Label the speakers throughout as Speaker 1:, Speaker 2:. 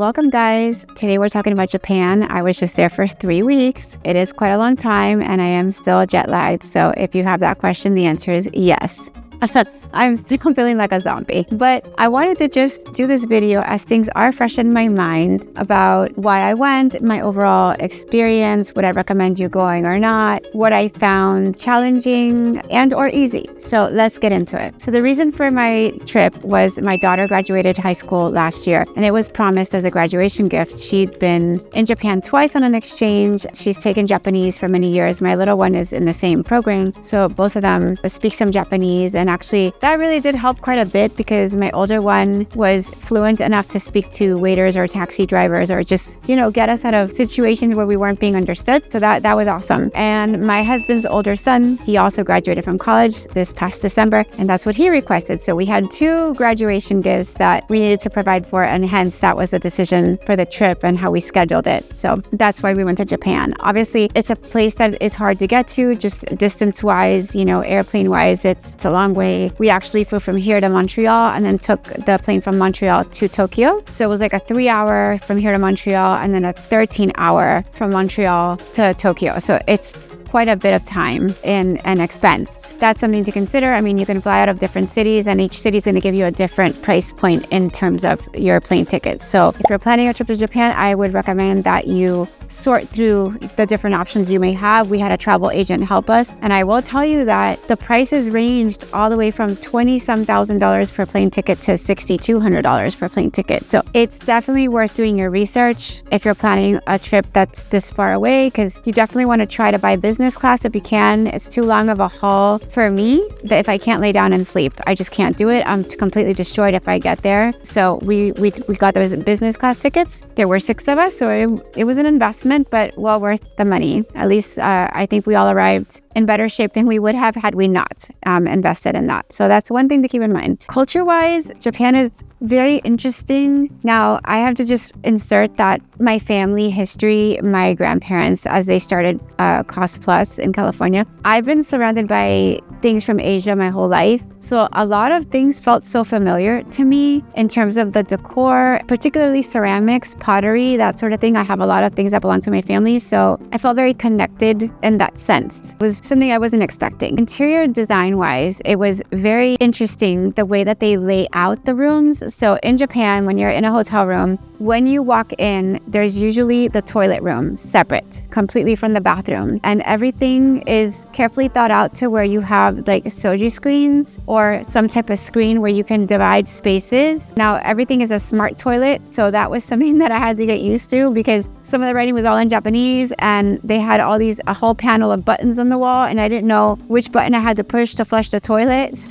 Speaker 1: welcome guys. Today we're talking about Japan. I was just there for 3 weeks. It is quite a long time and I am still jet lagged. So if you have that question, the answer is yes. I'm still feeling like a zombie, but I wanted to just do this video as things are fresh in my mind about why I went, my overall experience, would I recommend you going or not, what I found challenging and or easy. So let's get into it. So the reason for my trip was my daughter graduated high school last year and it was promised as a graduation gift. She'd been in Japan twice on an exchange. She's taken Japanese for many years. My little one is in the same program. So both of them speak some Japanese, and actually that really did help quite a bit because my older one was fluent enough to speak to waiters or taxi drivers or just, get us out of situations where we weren't being understood. So that was awesome. And my husband's older son, he also graduated from college this past December, and that's what he requested. So we had 2 graduation gifts that we needed to provide for, and hence that was the decision for the trip and how we scheduled it. So that's why we went to Japan. Obviously, it's a place that is hard to get to, just distance-wise, airplane-wise, it's a long way. We actually flew from here to Montreal and then took the plane from Montreal to Tokyo. So it was like a 3-hour from here to Montreal and then a 13-hour from Montreal to Tokyo. So it's quite a bit of time and expense. That's something to consider. I mean, you can fly out of different cities and each city is going to give you a different price point in terms of your plane tickets. So if you're planning a trip to Japan, I would recommend that you sort through the different options you may have. We had a travel agent help us, and I will tell you that the prices ranged all the way from $20-some thousand per plane ticket to $6,200 per plane ticket. So it's definitely worth doing your research if you're planning a trip that's this far away, because you definitely want to try to buy business class if you can. It's too long of a haul for me that if I can't lay down and sleep, I just can't do it. I'm completely destroyed if I get there. So we got those business class tickets. There were 6 of us, so it was an investment, but well worth the money. At least I think we all arrived in better shape than we would have had we not invested in that. So that's one thing to keep in mind. Culture-wise, Japan is very interesting. Now, I have to just insert that my family history, my grandparents, as they started Cost Plus in California, I've been surrounded by things from Asia my whole life. So a lot of things felt so familiar to me in terms of the decor, particularly ceramics, pottery, that sort of thing. I have a lot of things that belong to my family. So I felt very connected in that sense. It was something I wasn't expecting. Interior design-wise, it was very interesting the way that they lay out the rooms. So in Japan, when you're in a hotel room, when you walk in, there's usually the toilet room separate, completely from the bathroom. And everything is carefully thought out to where you have like soji screens or some type of screen where you can divide spaces. Now, everything is a smart toilet. So that was something that I had to get used to because some of the writing was all in Japanese and they had a whole panel of buttons on the wall and I didn't know which button I had to push to flush the toilet.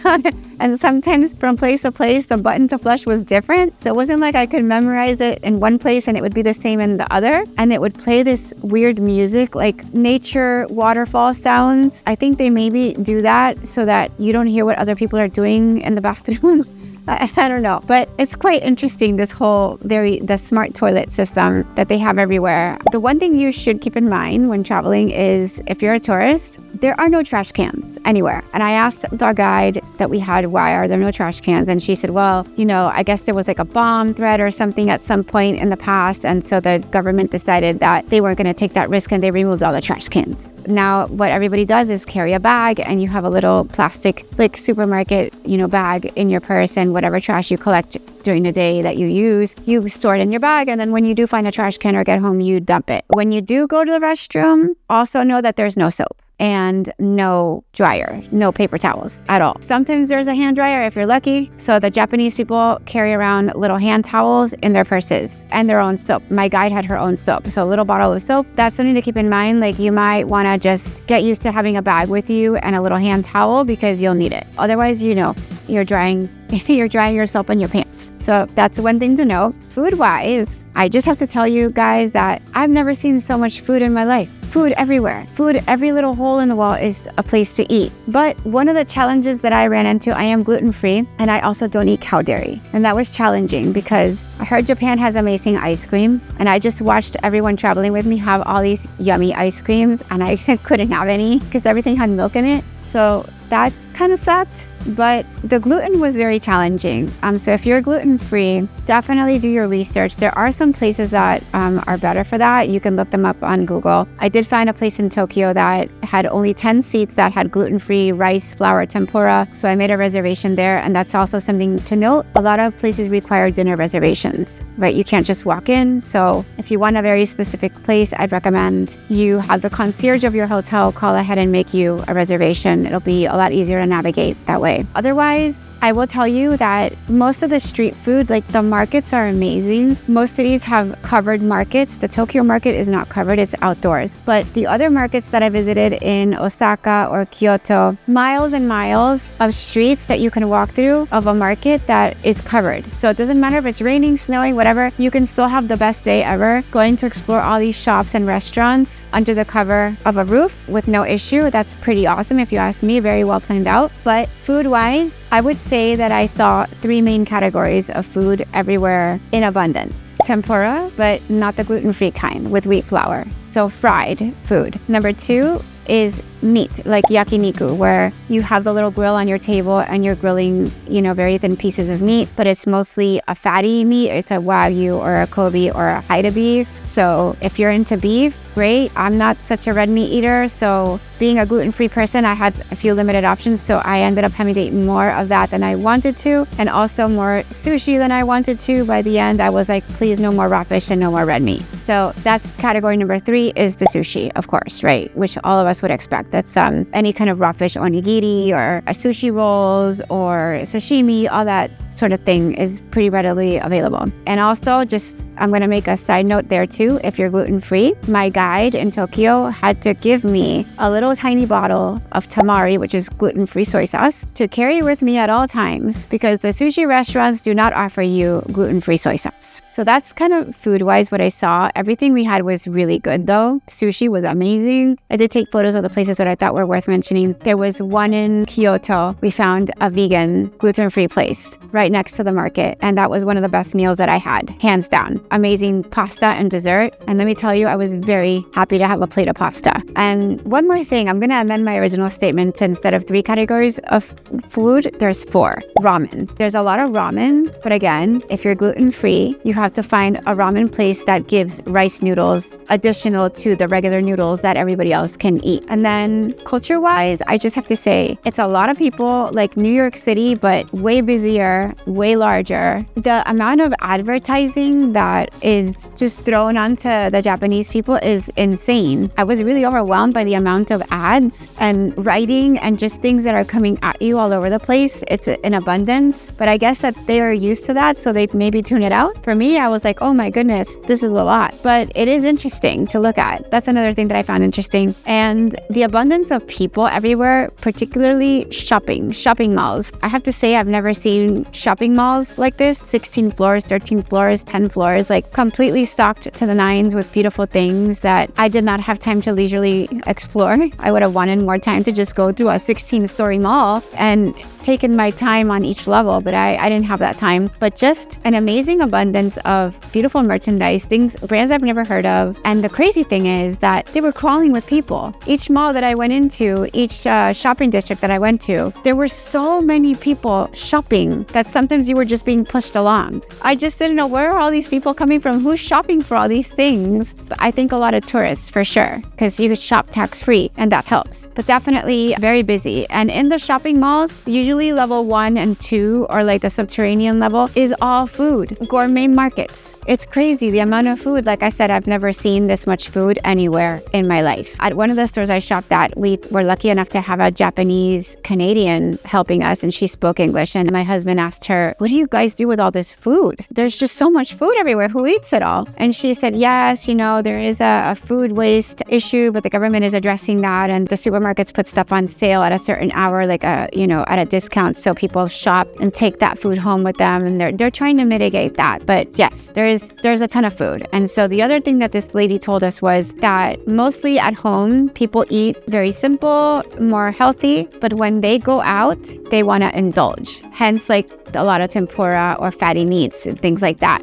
Speaker 1: And sometimes from place to place, the button to flush was different. So it wasn't like I could memorize it in one place and it would be the same in the other. And it would play this weird music, like nature waterfall sounds. I think they maybe do that so that you don't hear what other people are doing in the bathroom. I don't know, but it's quite interesting, this whole the smart toilet system that they have everywhere. The one thing you should keep in mind when traveling is if you're a tourist, there are no trash cans anywhere. And I asked the guide that we had, why are there no trash cans? And she said, well, I guess there was like a bomb threat or something at some point in the past. And so the government decided that they weren't going to take that risk and they removed all the trash cans. Now, what everybody does is carry a bag and you have a little plastic, like supermarket, bag in your purse, and whatever trash you collect during the day that you use, you store it in your bag. And then when you do find a trash can or get home, you dump it. When you do go to the restroom, also know that there's no soap and no dryer, no paper towels at all. Sometimes there's a hand dryer if you're lucky. So the Japanese people carry around little hand towels in their purses and their own soap. My guide had her own soap. So a little bottle of soap. That's something to keep in mind. Like you might want to just get used to having a bag with you and a little hand towel because you'll need it. Otherwise, you're drying yourself in your pants. So that's one thing to know. Food-wise, I just have to tell you guys that I've never seen so much food in my life. Food everywhere. Food, every little hole in the wall is a place to eat. But one of the challenges that I ran into, I am gluten-free and I also don't eat cow dairy. And that was challenging because I heard Japan has amazing ice cream and I just watched everyone traveling with me have all these yummy ice creams and I couldn't have any because everything had milk in it. So that kind of sucked. But the gluten was very challenging. So if you're gluten-free, definitely do your research. There are some places that are better for that. You can look them up on Google. I did find a place in Tokyo that had only 10 seats that had gluten-free rice, flour, tempura. So I made a reservation there. And that's also something to note. A lot of places require dinner reservations, right? You can't just walk in. So if you want a very specific place, I'd recommend you have the concierge of your hotel call ahead and make you a reservation. It'll be a lot easier to navigate that way. Otherwise, I will tell you that most of the street food, like the markets are amazing. Most cities have covered markets. The Tokyo market is not covered, it's outdoors. But the other markets that I visited in Osaka or Kyoto, miles and miles of streets that you can walk through of a market that is covered. So it doesn't matter if it's raining, snowing, whatever, you can still have the best day ever going to explore all these shops and restaurants under the cover of a roof with no issue. That's pretty awesome if you ask me, very well planned out. But food-wise, I would say that I saw 3 main categories of food everywhere in abundance. Tempura, but not the gluten-free kind with wheat flour. So fried food. Number 2 is meat, like yakiniku, where you have the little grill on your table and you're grilling, very thin pieces of meat, but it's mostly a fatty meat. It's a Wagyu or a Kobe or a Haida beef. So if you're into beef, great. I'm not such a red meat eater, so being a gluten-free person, I had a few limited options, so I ended up having to eat more of that than I wanted to, and also more sushi than I wanted to. By the end, I was like, please, no more raw fish and no more red meat. So that's category number 3 is the sushi, of course, right? Which all of us would expect. That's any kind of raw fish onigiri or sushi rolls or sashimi, all that sort of thing is pretty readily available. And also, I'm going to make a side note there too. If you're gluten-free, my guide in Tokyo had to give me a little tiny bottle of tamari, which is gluten-free soy sauce, to carry with me at all times because the sushi restaurants do not offer you gluten-free soy sauce. So that's kind of food-wise what I saw. Everything we had was really good though. Sushi was amazing. I did take photos of the places that I thought were worth mentioning. There was one in Kyoto. We found a vegan gluten-free place right next to the market. And that was one of the best meals that I had, hands down. Amazing pasta and dessert. And let me tell you, I was very happy to have a plate of pasta. And one more thing, I'm going to amend my original statement to instead of 3 categories of food, there's 4. Ramen. There's a lot of ramen, but again, if you're gluten-free, you have to find a ramen place that gives rice noodles additional to the regular noodles that everybody else can eat. And then culture-wise, I just have to say, it's a lot of people like New York City, but way busier, way larger. The amount of advertising that is just thrown onto the Japanese people is insane. I was really overwhelmed by the amount of ads and writing and just things that are coming at you all over the place. It's in abundance, but I guess that they are used to that, so they maybe tune it out. For me, I was like, oh my goodness, this is a lot, but it is interesting to look at. That's another thing that I found interesting. And the abundance of people everywhere, particularly shopping malls. I have to say, I've never seen shopping malls like this, 16 floors, 13 floors, 10 floors, like completely stocked to the nines with beautiful things that I did not have time to leisurely explore. I would have wanted more time to just go through a 16-story mall and taken my time on each level, but I didn't have that time. But just an amazing abundance of beautiful merchandise, things, brands I've never heard of. And the crazy thing is that they were crawling with people. Each mall that I went into, each shopping district that I went to, there were so many people shopping that sometimes you were just being pushed along. I just didn't know, where are all these people coming from? Who's shopping for all these things? But I think a lot of tourists for sure, because you could shop tax-free and that helps. But definitely very busy. And in the shopping malls, usually level 1 and 2 or like the subterranean level is all food, gourmet markets. It's crazy the amount of food. Like I said, I've never seen this much food anywhere in my life. At one of the stores I shopped at, we were lucky enough to have a Japanese Canadian helping us, and she spoke English. And my husband asked her, what do you guys do with all this food? There's just so much food everywhere. Who eats it all? And she said, yes, there is a food waste issue, but the government is addressing that. And the supermarkets put stuff on sale at a certain hour, like at a discount. So people shop and take that food home with them. And they're trying to mitigate that. But yes, there's a ton of food. And so the other thing that this lady told us was that mostly at home, people eat very simple, more healthy. But when they go out, they want to indulge. Hence, like a lot of tempura or fatty meats and things like that.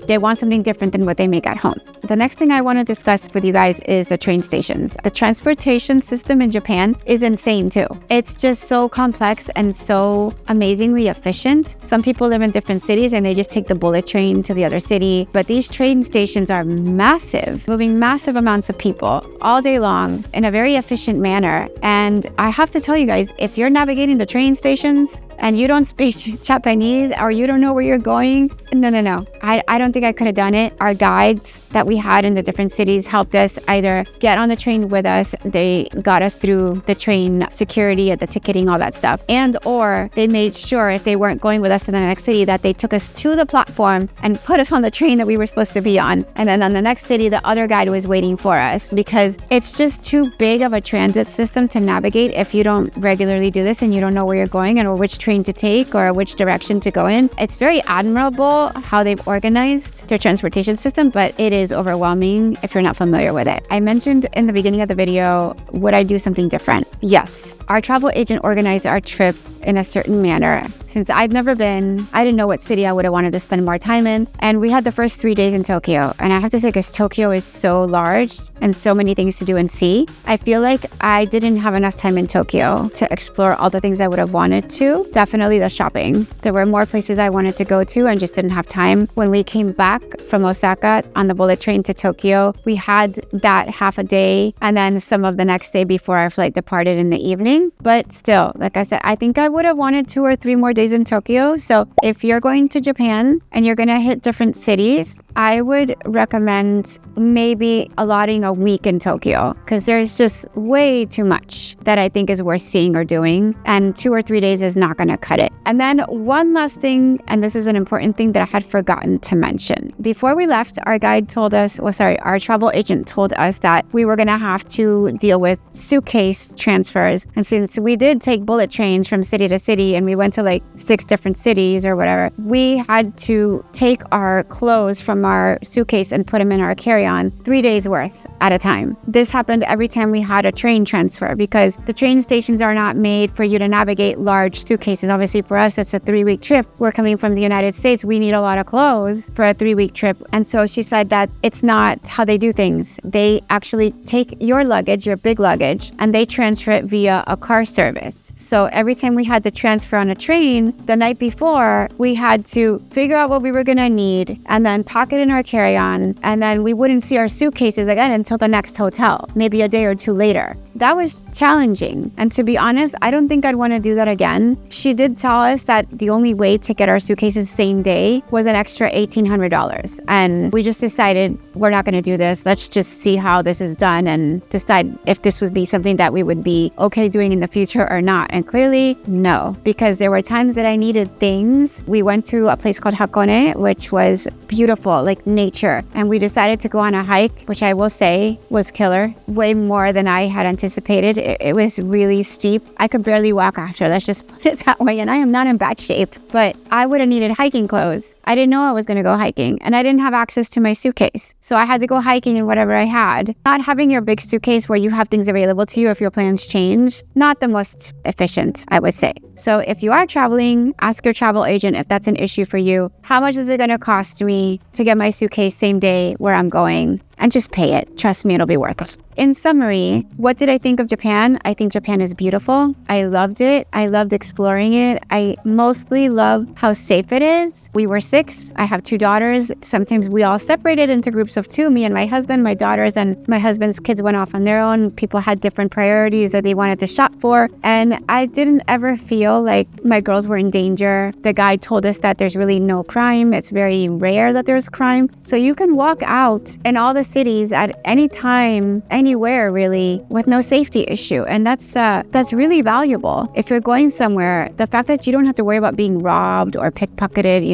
Speaker 1: They want something different than what they make at home. The next thing I want to discuss with you guys is the train stations. The transportation system in Japan is insane too. It's just so complex and so amazingly efficient. Some people live in different cities and they just take the bullet train to the other city. But these train stations are massive, moving massive amounts of people all day long in a very efficient manner. And I have to tell you guys, if you're navigating the train stations and you don't speak Japanese or you don't know where you're going, no. I don't think I could have done it. Our guides that we had in the different cities helped us either get on the train with us. They got us through the train security, the ticketing, all that stuff. And or they made sure if they weren't going with us to the next city that they took us to the platform and put us on the train that we were supposed to be on. And then on the next city, the other guide was waiting for us because it's just too big of a transit system to navigate if you don't regularly do this and you don't know where you're going and or which train to take or which direction to go in. It's very admirable how they've organized their transportation system, but it is overwhelming if you're not familiar with it. I mentioned in the beginning of the video, would I do something different? Yes. Our travel agent organized our trip in a certain manner. Since I'd never been, I didn't know what city I would have wanted to spend more time in. And we had the first 3 days in Tokyo. And I have to say, because Tokyo is so large and so many things to do and see, I feel like I didn't have enough time in Tokyo to explore all the things I would have wanted to. Definitely the shopping. There were more places I wanted to go to and just didn't have time. When we came back from Osaka on the bullet train to Tokyo, we had that half a day and then some of the next day before our flight departed in the evening. But still, like I said, I think I would have wanted 2 or 3 more days in Tokyo. So if you're going to Japan and you're going to hit different cities, I would recommend maybe allotting a week in Tokyo because there's just way too much that I think is worth seeing or doing. And 2 or 3 days is not going to cut it. And then one last thing, and this is an important thing that I had forgotten to mention. Before we left, our travel agent told us that we were going to have to deal with suitcase transfers. And since we did take bullet trains from city to city and we went to like 6 different cities or whatever, we had to take our clothes from our suitcase and put them in our carry-on 3 days worth at a time. This happened every time we had a train transfer because the train stations are not made for you to navigate large suitcases. Obviously for us, it's a 3-week trip. We're coming from the United States. We need a lot of clothes for a 3-week trip. And so she said that it's not how they do things. They actually take your luggage, your big luggage, and they transfer it via a car service. So every time we had to transfer on a train, the night before, we had to figure out what we were going to need and then pack it in our carry-on. And then we wouldn't see our suitcases again until the next hotel, maybe a day or 2 later. That was challenging. And to be honest, I don't think I'd want to do that again. She did tell us that the only way to get our suitcases same day was an extra $1,800. And we just decided we're not going to do this. Let's just see how this is done and decide if this would be something that we would be okay doing in the future or not. And clearly, no, because there were times that I needed things. We went to a place called Hakone, which was beautiful, like nature. And we decided to go on a hike, which I will say was killer, way more than I had anticipated. It was really steep. I could barely walk after, let's just put it that way. And I am not in bad shape, but I would have needed hiking clothes. I didn't know I was going to go hiking and I didn't have access to my suitcase. So I had to go hiking in whatever I had. Not having your big suitcase where you have things available to you if your plans change, not the most efficient, I would say. So if you are traveling, ask your travel agent if that's an issue for you. How much is it going to cost me to get my suitcase same day where I'm going? And just pay it. Trust me, it'll be worth it. In summary, what did I think of Japan? I think Japan is beautiful. I loved it. I loved exploring it. I mostly love how safe it is. We were 6. I have 2 daughters. Sometimes we all separated into groups of 2, me and my husband, my daughters, and my husband's kids went off on their own. People had different priorities that they wanted to shop for. And I didn't ever feel like my girls were in danger. The guide told us that there's really no crime. It's very rare that there's crime. So you can walk out in all the cities at any time, anywhere really, with no safety issue. And that's really valuable. If you're going somewhere, the fact that you don't have to worry about being robbed or pickpocketed,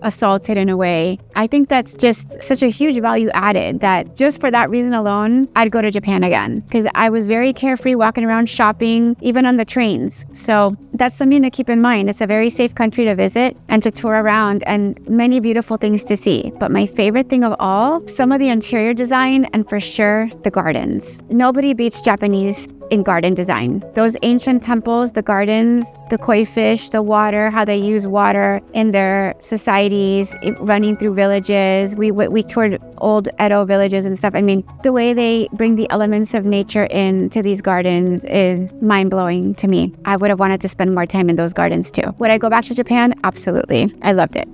Speaker 1: assaulted in a way, I think that's just such a huge value added that just for that reason alone, I'd go to Japan again because I was very carefree walking around shopping, even on the trains. So that's something to keep in mind. It's a very safe country to visit and to tour around and many beautiful things to see. But my favorite thing of all, some of the interior design and for sure the gardens. Nobody beats Japanese in garden design. Those ancient temples, the gardens, the koi fish, the water, how they use water in their societies, running through villages. We toured old Edo villages and stuff. I mean, the way they bring the elements of nature into these gardens is mind-blowing to me. I would have wanted to spend more time in those gardens too. Would I go back to Japan? Absolutely. I loved it.